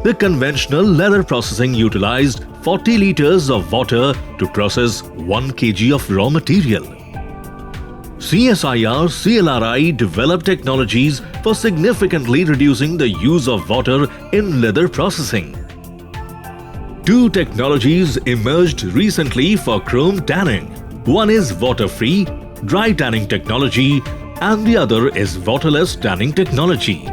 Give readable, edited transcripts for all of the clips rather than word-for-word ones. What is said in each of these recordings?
The conventional leather processing utilized 40 liters of water to process 1 kg of raw material. CSIR CLRI developed technologies for significantly reducing the use of water in leather processing. Two technologies emerged recently for chrome tanning. One is water-free, dry tanning technology, and the other is waterless tanning technology.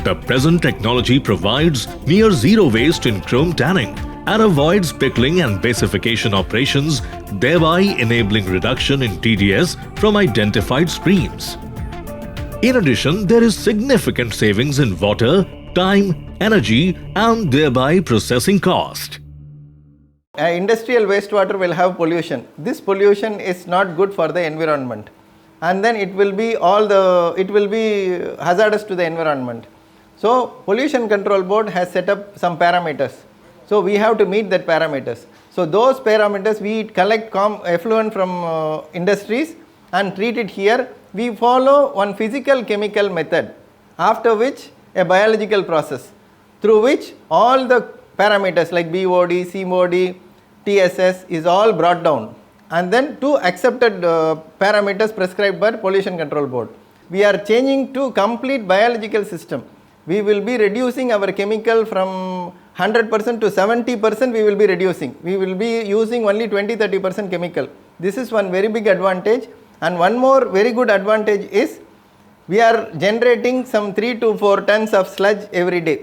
The present technology provides near zero waste in chrome tanning and avoids pickling and basification operations, thereby enabling reduction in TDS from identified streams. In addition, there is significant savings in water, time, energy, and thereby processing cost. Industrial wastewater will have pollution. This pollution is not good for the environment, and then it will be hazardous to the environment. So Pollution Control Board has set up some parameters. So we have to meet that parameters. So those parameters, we collect effluent from industries and treat it here. We follow one physical chemical method, after which a biological process, through which all the parameters like BOD, CMOD, TSS is all brought down, and then two accepted parameters prescribed by Pollution Control Board. We are changing to complete biological system. We will be reducing our chemical from 100% to 70%. We will be reducing. We will be using only 20-30% chemical. This is one very big advantage. And one more very good advantage is we are generating some 3 to 4 tons of sludge every day.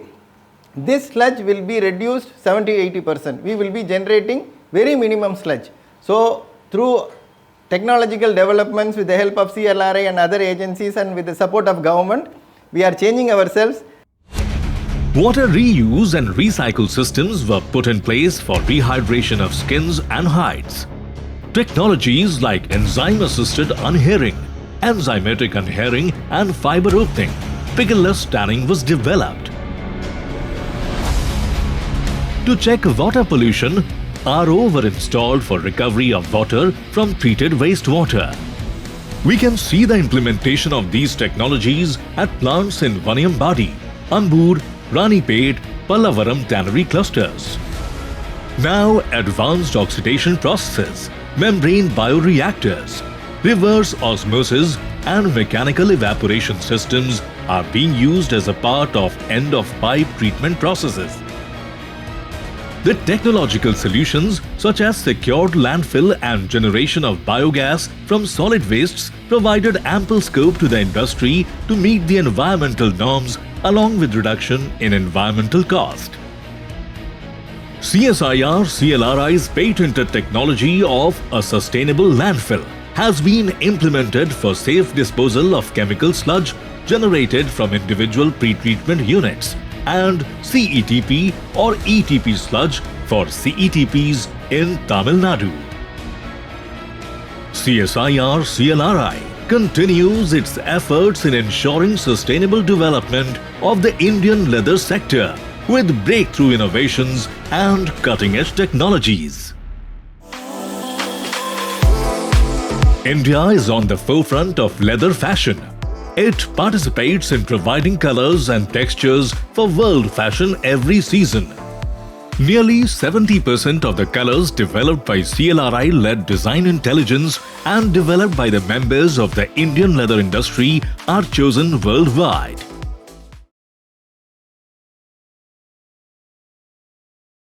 This sludge will be reduced 70-80%. We will be generating very minimum sludge. So through technological developments with the help of CLRI and other agencies and with the support of government, we are changing ourselves. Water reuse and recycle systems were put in place for rehydration of skins and hides. Technologies like enzyme-assisted unhairing, enzymatic unhairing and fiber opening, pickleless tanning was developed. To check water pollution, RO were installed for recovery of water from treated wastewater. We can see the implementation of these technologies at plants in Vaniyambadi, Ambur, Ranipet, Pallavaram tannery clusters. Now, advanced oxidation processes, membrane bioreactors, reverse osmosis and mechanical evaporation systems are being used as a part of end-of-pipe treatment processes. The technological solutions such as secured landfill and generation of biogas from solid wastes provided ample scope to the industry to meet the environmental norms along with reduction in environmental cost. CSIR CLRI's patented technology of a sustainable landfill has been implemented for safe disposal of chemical sludge generated from individual pretreatment units and CETP or ETP sludge for CETPs in Tamil Nadu. CSIR CLRI continues its efforts in ensuring sustainable development of the Indian leather sector with breakthrough innovations and cutting-edge technologies. India is on the forefront of leather fashion. It participates in providing colors and textures for world fashion every season. Nearly 70% of the colors developed by CLRI-led design intelligence and developed by the members of the Indian leather industry are chosen worldwide.